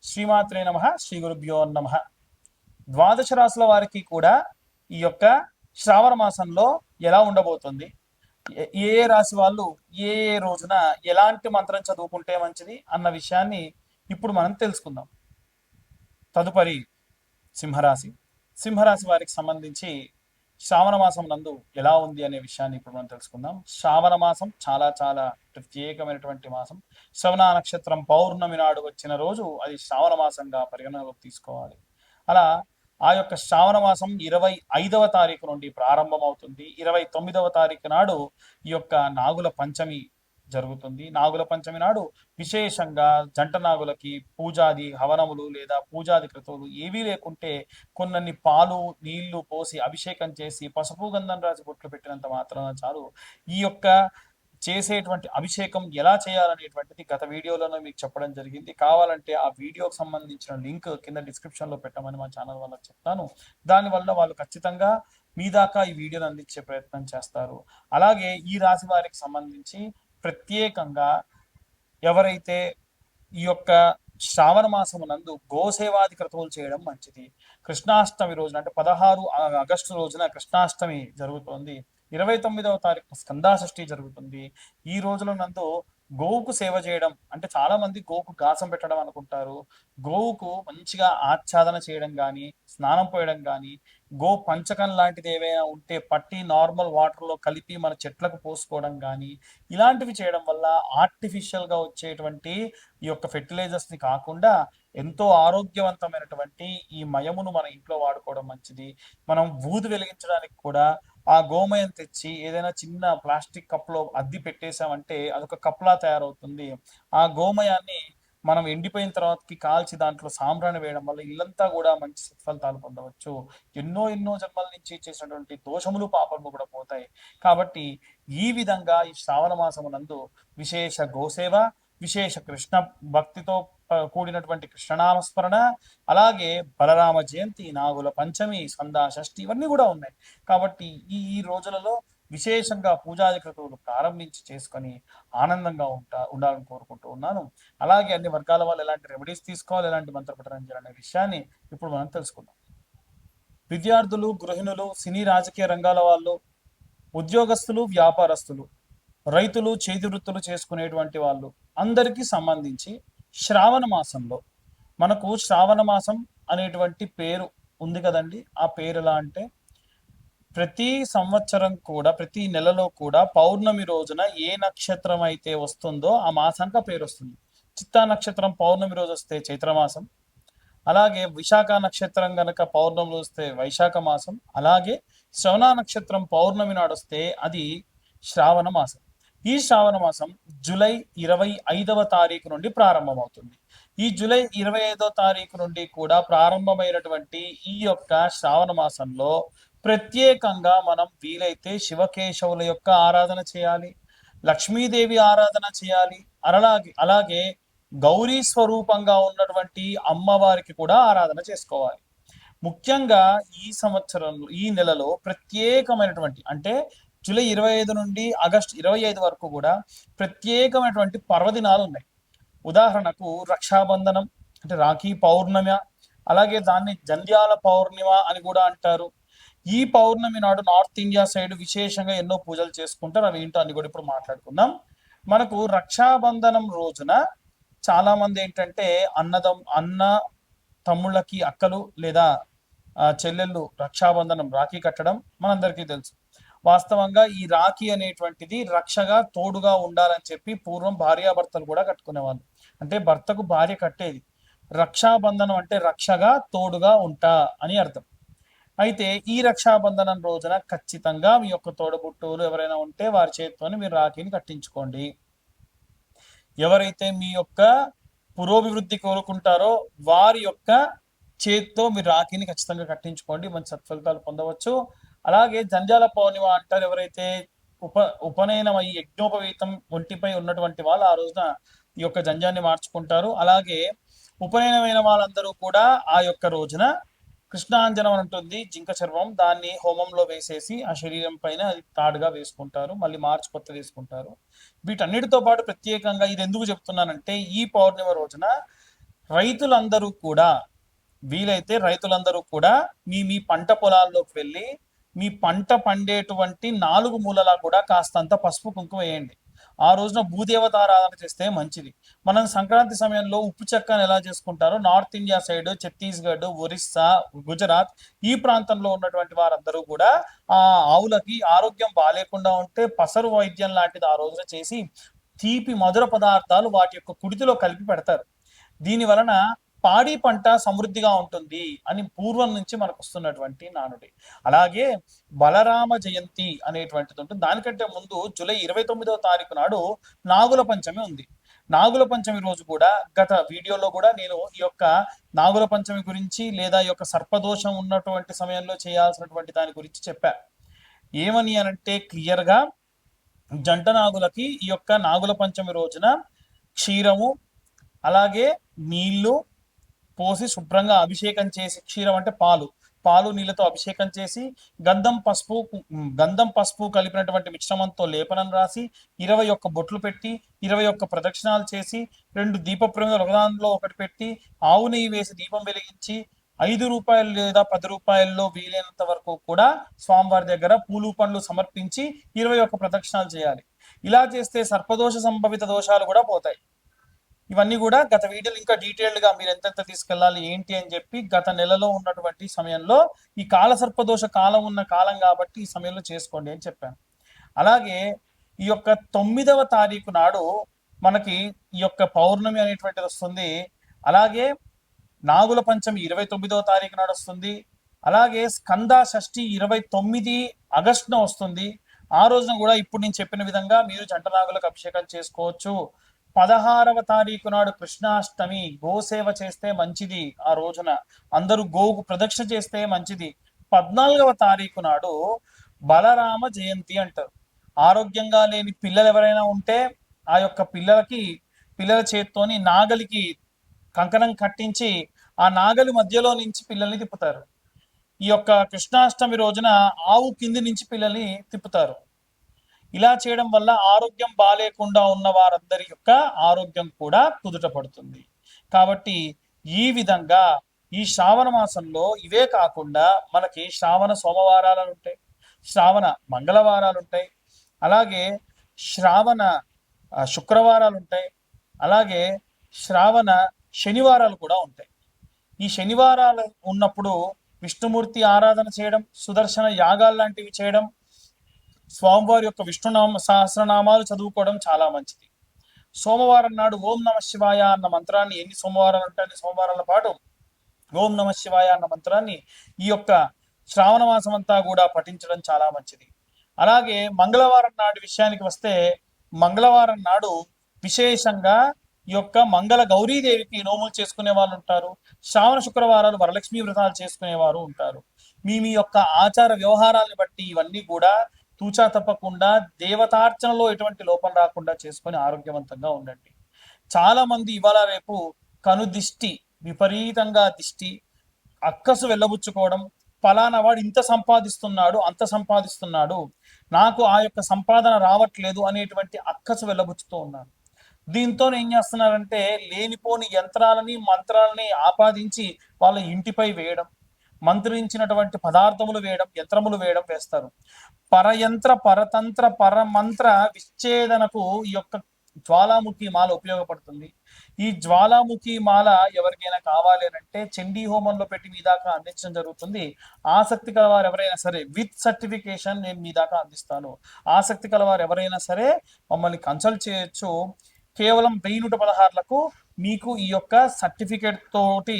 శ్రీమాత్రే నమ. శ్రీ గురుభ్యో నమ. ద్వాదశ రాశుల వారికి కూడా ఈ యొక్క శ్రావణ మాసంలో ఎలా ఉండబోతుంది, ఏ ఏ రాశి వాళ్ళు ఏ ఏ రోజున ఎలాంటి మంత్రం చదువుకుంటే మంచిది అన్న విషయాన్ని ఇప్పుడు మనం తెలుసుకుందాం. తదుపరి సింహరాశి. సింహరాశి వారికి సంబంధించి శ్రావణ మాసం నందు ఎలా ఉంది అనే విషయాన్ని ఇప్పుడు మనం తెలుసుకుందాం. శ్రావణ మాసం చాలా చాలా ప్రత్యేకమైనటువంటి మాసం. శ్రవణ నక్షత్రం పౌర్ణమి నాడు వచ్చిన రోజు అది శ్రావణ మాసంగా పరిగణనలోకి తీసుకోవాలి. అలా ఆ యొక్క శ్రావణ మాసం 25వ తారీఖు నుండి ప్రారంభమవుతుంది. 29వ తారీఖు నాడు ఈ యొక్క నాగుల పంచమి జరుగుతుంది. నాగుల పంచమి నాడు విశేషంగా జంట నాగులకి పూజాది హవనములు లేదా పూజాది క్రతువులు ఏవీ లేకుంటే కొన్ని పాలు నీళ్లు పోసి అభిషేకం చేసి పసుపు గంధం రాసి బొట్లు పెట్టినంత మాత్రాన చాలు. ఈ యొక్క చేసేటువంటి అభిషేకం ఎలా చేయాలనేటువంటిది గత వీడియోలోనే మీకు చెప్పడం జరిగింది. కావాలంటే ఆ వీడియోకి సంబంధించిన లింక్ కింద డిస్క్రిప్షన్ లో పెట్టమని మా ఛానల్ వాళ్ళకి చెప్తాను. దానివల్ల వాళ్ళు ఖచ్చితంగా మీ దాకా ఈ వీడియోని అందించే ప్రయత్నం చేస్తారు. అలాగే ఈ రాశి వారికి సంబంధించి ప్రత్యేకంగా ఎవరైతే ఈ యొక్క శ్రావణ మాసము నందు గోసేవాది క్రతువులు చేయడం మంచిది. కృష్ణాష్టమి రోజున అంటే 16 ఆగస్టు రోజున కృష్ణాష్టమి జరుగుతోంది. 29వ తారీఖు స్కందాషష్ఠి జరుగుతుంది. ఈ రోజుల నందు గోవుకు సేవ చేయడం అంటే చాలా మంది గోవుకు గాసం పెట్టడం అనుకుంటారు. గోవుకు మంచిగా ఆచ్ఛాదన చేయడం కానీ, స్నానం పోయడం కానీ, గో పంచకం లాంటిది ఏవైనా ఉంటే పట్టి నార్మల్ వాటర్లో కలిపి మన చెట్లకు పోసుకోవడం కానీ, ఇలాంటివి చేయడం వల్ల ఆర్టిఫిషియల్గా వచ్చేటువంటి ఈ యొక్క ఫెర్టిలైజర్స్ని కాకుండా ఎంతో ఆరోగ్యవంతమైనటువంటి ఈ మయమును మన ఇంట్లో వాడుకోవడం మంచిది. మనం ఊదు వెలిగించడానికి కూడా ఆ గోమయం తెచ్చి ఏదైనా చిన్న ప్లాస్టిక్ కప్లో అద్ది పెట్టేసామంటే అదొక కప్లా తయారవుతుంది. ఆ గోమయాన్ని మనం ఎండిపోయిన తర్వాతకి కాల్చి దాంట్లో సాంబ్రాణి వేయడం వల్ల ఇల్లంతా కూడా మంచి సత్ఫలితాలు పొందవచ్చు. ఎన్నో ఎన్నో జన్మల నుంచి చేసినటువంటి దోషములు పాపములు కూడా పోతాయి. కాబట్టి ఈ విధంగా ఈ శ్రావణ మాసము నందు విశేష గోసేవ, విశేష కృష్ణ భక్తితో కూడినటువంటి కృష్ణనామస్మరణ, అలాగే బలరామ జయంతి, నాగుల పంచమి, సందా షష్ఠి ఇవన్నీ కూడా ఉన్నాయి. కాబట్టి ఈ రోజులలో విశేషంగా పూజాది క్రతువులు ప్రారంభించి చేసుకొని ఆనందంగా ఉండాలని కోరుకుంటూ ఉన్నాను. అలాగే అన్ని వర్గాల వాళ్ళు ఎలాంటి రెమెడీస్ తీసుకోవాలి, ఎలాంటి మంత్రపఠనం చేయాలనే విషయాన్ని ఇప్పుడు మనం తెలుసుకుందాం. విద్యార్థులు, గృహిణులు, సినీ రాజకీయ రంగాల వాళ్ళు, ఉద్యోగస్తులు, వ్యాపారస్తులు, రైతులు, చేతి వృత్తులు చేసుకునేటువంటి వాళ్ళు అందరికీ సంబంధించి శ్రావణ మాసంలో మనకు శ్రావణ మాసం అనేటువంటి పేరు ఉంది కదండి. ఆ పేరు ఎలా అంటే ప్రతి సంవత్సరం కూడా ప్రతి నెలలో కూడా పౌర్ణమి రోజున ఏ నక్షత్రం అయితే వస్తుందో ఆ మాసానికి పేరు వస్తుంది. చిత్తా నక్షత్రం పౌర్ణమి రోజు వస్తే చైత్రమాసం, అలాగే విశాఖ నక్షత్రం గనక పౌర్ణమి వస్తే వైశాఖ మాసం, అలాగే శ్రవణ నక్షత్రం పౌర్ణమి నాడు వస్తే అది శ్రావణ మాసం. ఈ శ్రావణ మాసం జూలై 25వ తారీఖు నుండి ప్రారంభమవుతుంది. ఈ జూలై 25వ తారీఖు నుండి కూడా ప్రారంభమైనటువంటి ఈ యొక్క శ్రావణ మాసంలో ప్రత్యేకంగా మనం వీలైతే శివకేశవుల యొక్క ఆరాధన చేయాలి, లక్ష్మీదేవి ఆరాధన చేయాలి, అలాగే గౌరీ స్వరూపంగా ఉన్నటువంటి అమ్మవారికి కూడా ఆరాధన చేసుకోవాలి. ముఖ్యంగా ఈ సంవత్సరంలో ఈ నెలలో ప్రత్యేకమైనటువంటి అంటే జూలై 25 నుండి ఆగస్టు 25 వరకు కూడా ప్రత్యేకమైనటువంటి పర్వదినాలు ఉన్నాయి. ఉదాహరణకు రక్షాబంధనం అంటే రాఖీ పౌర్ణమి, అలాగే దాన్ని జంధ్యాల పౌర్ణిమ అని కూడా అంటారు. ఈ పౌర్ణమి నాడు నార్త్ ఇండియా సైడ్ విశేషంగా ఎన్నో పూజలు చేసుకుంటారు. అవి ఏంటో అన్ని కూడా ఇప్పుడు మాట్లాడుకుందాం. మనకు రక్షాబంధనం రోజున చాలా మంది ఏంటంటే అన్న తమ్ముళ్ళకి అక్కలు లేదా చెల్లెళ్ళు రక్షాబంధనం రాఖీ కట్టడం మనందరికీ తెలుసు. వాస్తవంగా ఈ రాఖీ అనేటువంటిది రక్షగా తోడుగా ఉండాలని చెప్పి పూర్వం భార్యాభర్తలు కూడా కట్టుకునేవాళ్ళు. అంటే భర్తకు భార్య కట్టేది. రక్షాబంధనం అంటే రక్షగా తోడుగా ఉంటా అని అర్థం. అయితే ఈ రక్షాబంధనం రోజున ఖచ్చితంగా మీ యొక్క తోడబుట్టువులు ఎవరైనా ఉంటే వారి చేతితోని మీరు రాఖీని కట్టించుకోండి. ఎవరైతే మీ యొక్క పురోభివృద్ధి కోరుకుంటారో వారి యొక్క చేతితో మీరు రాఖీని ఖచ్చితంగా కట్టించుకోండి, మంచి సత్ఫలితాలు పొందవచ్చు. అలాగే జంధ్యాల పౌర్ణిమ అంటారు. ఎవరైతే ఉపనయనం అయ్యి యజ్ఞోపవీతం ఒంటిపై ఉన్నటువంటి వాళ్ళు ఆ రోజున ఈ యొక్క జంధ్యాన్ని మార్చుకుంటారు. అలాగే ఉపనయనమైన వాళ్ళందరూ కూడా ఆ యొక్క రోజున కృష్ణాంజనం అని ఉంటుంది, జింక చర్మం, దాన్ని హోమంలో వేసేసి ఆ శరీరం పైన అది తాడుగా వేసుకుంటారు, మళ్ళీ మార్చి కొత్త వేసుకుంటారు. వీటన్నిటితో పాటు ప్రత్యేకంగా ఇది ఎందుకు చెప్తున్నానంటే ఈ పౌర్ణిమ రోజున రైతులందరూ కూడా వీలైతే రైతులందరూ కూడా మీ మీ పంట పొలాల్లోకి వెళ్ళి మీ పంట పండేటువంటి 4 మూలలా కూడా కాస్తంత పసుపు కుంకుమ వేయండి. ఆ రోజున భూదేవత ఆరాధన చేస్తే మంచిది. మనం సంక్రాంతి సమయంలో ఉప్పు చెక్కని ఎలా చేసుకుంటారో north India side Chhattisgarh, Orissa, Gujarat ఈ ప్రాంతంలో ఉన్నటువంటి వారందరూ కూడా ఆ ఆవులకి ఆరోగ్యం బాగాలేకుండా ఉంటే పసరు వైద్యం లాంటిది ఆ రోజున చేసి తీపి మధుర పదార్థాలు వాటి యొక్క కుడితిలో కలిపి పెడతారు. దీని వలన పాడి పంట సమృద్ధిగా ఉంటుంది అని పూర్వం నుంచి మనకు వస్తున్నటువంటి నానుడి. అలాగే బలరామ జయంతి అనేటువంటిది ఉంటుంది. దానికంటే ముందు జూలై 29వ తారీఖు నాడు నాగుల పంచమి ఉంది. నాగుల పంచమి రోజు కూడా గత వీడియోలో కూడా నేను ఈ యొక్క నాగుల పంచమి గురించి లేదా ఈ యొక్క సర్పదోషం ఉన్నటువంటి సమయంలో చేయాల్సినటువంటి దాని గురించి చెప్పా. ఏమని అనంటే క్లియర్గా జంట నాగులకి ఈ యొక్క నాగుల పంచమి రోజున క్షీరము అలాగే నీళ్లు పోసి శుభ్రంగా అభిషేకం చేసి, క్షీరం అంటే పాలు నీళ్ళతో అభిషేకం చేసి గంధం పసుపు కలిపినటువంటి మిశ్రమంతో లేపనం రాసి 21 బొట్లు పెట్టి 21 ప్రదక్షిణాలు చేసి 2 దీప ప్రమిదలు ఒకదానిలో ఒకటి పెట్టి ఆవు నెయ్యి వేసి దీపం వెలిగించి ₹5 లేదా ₹10 వీలైనంత వరకు కూడా స్వామివారి దగ్గర పూలు పండ్లు సమర్పించి 21 ప్రదక్షిణాలు చేయాలి. ఇలా చేస్తే సర్పదోష సంభవిత దోషాలు కూడా పోతాయి. ఇవన్నీ కూడా గత వీడియోలు ఇంకా డీటెయిల్డ్ గా మీరు ఎంతెంత తీసుకెళ్ళాలి ఏంటి అని చెప్పి గత నెలలో ఉన్నటువంటి సమయంలో ఈ కాలసర్పదోష కాలం ఉన్న కాలం కాబట్టి ఈ సమయంలో చేసుకోండి అని చెప్పాను. అలాగే ఈ యొక్క 9వ తారీఖు నాడు మనకి ఈ యొక్క పౌర్ణమి అనేటువంటిది వస్తుంది. అలాగే నాగుల పంచమి 29వ తారీఖు నాడు వస్తుంది. అలాగే స్కంద షష్ఠి 29 ఆగస్టున వస్తుంది. ఆ రోజున కూడా ఇప్పుడు నేను చెప్పిన విధంగా మీరు జంట నాగులకు అభిషేకం చేసుకోవచ్చు. 16వ తారీఖు నాడు కృష్ణాష్టమి, గోసేవ చేస్తే మంచిది. ఆ రోజున అందరూ గోవుకు ప్రదక్షిణ చేస్తే మంచిది. 14వ తారీఖు నాడు బలరామ జయంతి అంటారు. ఆరోగ్యంగా లేని పిల్లలు ఎవరైనా ఉంటే ఆ యొక్క పిల్లల చేత్తోని నాగలికి కంకణం కట్టించి ఆ నాగలి మధ్యలో నుంచి పిల్లల్ని తిప్పుతారు. ఈ యొక్క కృష్ణాష్టమి రోజున ఆవు కింది నుంచి పిల్లల్ని తిప్పుతారు. ఇలా చేయడం వల్ల ఆరోగ్యం బాలేకుండా ఉన్న వారందరి యొక్క ఆరోగ్యం కూడా కుదుట పడుతుంది. కాబట్టి ఈ విధంగా ఈ శ్రావణ మాసంలో ఇవే కాకుండా మనకి శ్రావణ సోమవారాలు ఉంటాయి, శ్రావణ మంగళవారాలు ఉంటాయి, అలాగే శ్రావణ శుక్రవారాలు ఉంటాయి, అలాగే శ్రావణ శనివారాలు కూడా ఉంటాయి. ఈ శనివారాలు ఉన్నప్పుడు విష్ణుమూర్తి ఆరాధన చేయడం, సుదర్శన యాగాలు లాంటివి చేయడం, స్వామివారి యొక్క విష్ణునామ సహస్రనామాలు చదువుకోవడం చాలా మంచిది. సోమవారం నాడు ఓం నమ శివాయ అన్న మంత్రాన్ని ఎన్ని సోమవారాలు ఉంటాయి సోమవారాల పాటు ఓం నమ శివాయ అన్న మంత్రాన్ని ఈ యొక్క శ్రావణ మాసం అంతా కూడా పఠించడం చాలా మంచిది. అలాగే మంగళవారం నాడు విషయానికి వస్తే మంగళవారం నాడు విశేషంగా ఈ యొక్క మంగళ గౌరీదేవికి నోములు చేసుకునే వాళ్ళు ఉంటారు. శ్రావణ శుక్రవారాలు వరలక్ష్మీ వ్రతాలు చేసుకునేవారు ఉంటారు. మీ యొక్క ఆచార వ్యవహారాలను బట్టి ఇవన్నీ కూడా తూచా తప్పకుండా దేవతార్చనలో ఎటువంటి లోపం రాకుండా చేసుకొని ఆరోగ్యవంతంగా ఉండండి. చాలా మంది ఇవాళ రేపు కనుదిష్టి, విపరీతంగా దిష్టి, అక్కసు వెళ్ళబుచ్చుకోవడం, ఫలానా వాడు ఇంత సంపాదిస్తున్నాడు అంత సంపాదిస్తున్నాడు నాకు ఆ యొక్క సంపాదన రావట్లేదు అనేటువంటి అక్కసు వెళ్ళబుచ్చుతూ ఉన్నారు. దీంతో ఏం చేస్తున్నారంటే లేనిపోని యంత్రాలని మంత్రాలని ఆపాదించి వాళ్ళ ఇంటిపై వేయడం, మంత్రించినటువంటి పదార్థములు వేయడం, యంత్రములు వేయడం వేస్తారు. పరయంత్ర పరతంత్ర పరమంత్ర విచ్ఛేదనకు ఈ యొక్క జ్వాలాముఖి మాల ఉపయోగపడుతుంది. ఈ జ్వాలాముఖి మాల ఎవరికైనా కావాలి అంటే చండీ హోమంలో పెట్టి మీ దాకా అందించడం జరుగుతుంది. ఆసక్తి కలవారు ఎవరైనా సరే విత్ సర్టిఫికేషన్ నేను మీ దాకా అందిస్తాను. ఆసక్తి కలవారు ఎవరైనా సరే మమ్మల్ని కన్సల్ట్ చేయొచ్చు. కేవలం 1116లకు మీకు ఈ యొక్క సర్టిఫికేట్ తోటి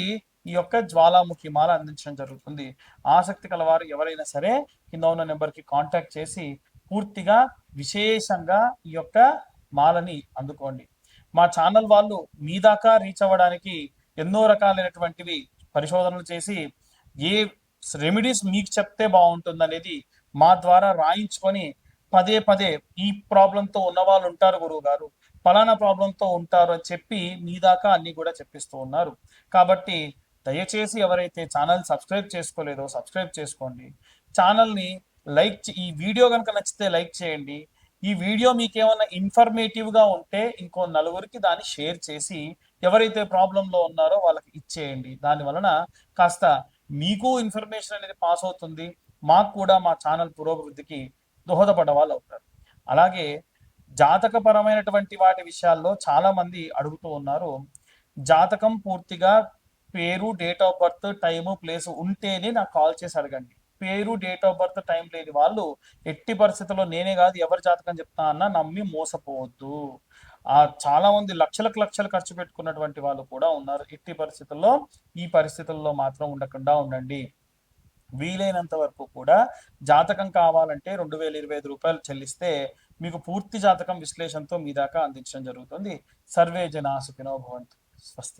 ఈ యొక్క జ్వాలాముఖి మాల అందించడం జరుగుతుంది. ఆసక్తి కలవారు ఎవరైనా సరే కింద ఉన్న నెంబర్కి కాంటాక్ట్ చేసి పూర్తిగా విశేషంగా ఈ యొక్క మాలని అందుకోండి. మా ఛానల్ వాళ్ళు మీ దాకా రీచ్ అవ్వడానికి ఎన్నో రకాలైనటువంటివి పరిశోధనలు చేసి ఏ రెమెడీస్ మీకు చెప్తే బాగుంటుంది అనేది మా ద్వారా రాయించుకొని పదే ఈ ప్రాబ్లంతో ఉన్న వాళ్ళు ఉంటారు, గురువు గారు ఫలానా ప్రాబ్లంతో ఉంటారు అని చెప్పి మీ దాకా అన్ని కూడా చెప్పిస్తూ ఉన్నారు. కాబట్టి దయచేసి ఎవరైతే ఛానల్ సబ్స్క్రైబ్ చేసుకోలేదో సబ్స్క్రైబ్ చేసుకోండి. ఛానల్ని ఈ వీడియో కనుక నచ్చితే లైక్ చేయండి. ఈ వీడియో మీకు ఏమైనా ఇన్ఫర్మేటివ్గా ఉంటే ఇంకో నలుగురికి దాన్ని షేర్ చేసి ఎవరైతే ప్రాబ్లంలో ఉన్నారో వాళ్ళకి ఇచ్చేయండి. దాని వలన కాస్త మీకు ఇన్ఫర్మేషన్ అనేది పాస్ అవుతుంది, మాకు కూడా మా ఛానల్ పురోభివృద్ధికి దోహదపడ్డ వాళ్ళు అవుతారు. అలాగే జాతకపరమైనటువంటి వాటి విషయాల్లో చాలా మంది అడుగుతూ ఉన్నారు. జాతకం పూర్తిగా పేరు, date of birth, time, place ఉంటేనే నాకు కాల్ చేసి అడగండి. పేరు, డేట్ ఆఫ్ బర్త్, టైం లేని వాళ్ళు ఎట్టి పరిస్థితుల్లో నేనే కాదు ఎవరి జాతకం చెప్తా అన్నా నమ్మి మోసపోవద్దు. చాలా మంది లక్షలకు లక్షలు ఖర్చు పెట్టుకున్నటువంటి వాళ్ళు కూడా ఉన్నారు. ఎట్టి పరిస్థితుల్లో ఈ పరిస్థితుల్లో మాత్రం ఉండకుండా ఉండండి. వీలైనంత వరకు కూడా జాతకం కావాలంటే 2025 రూపాయలు చెల్లిస్తే మీకు పూర్తి జాతకం విశ్లేషణతో మీ దాకా అందించడం జరుగుతుంది. సర్వే జనా సుఖినో భవంతు. స్వస్తి.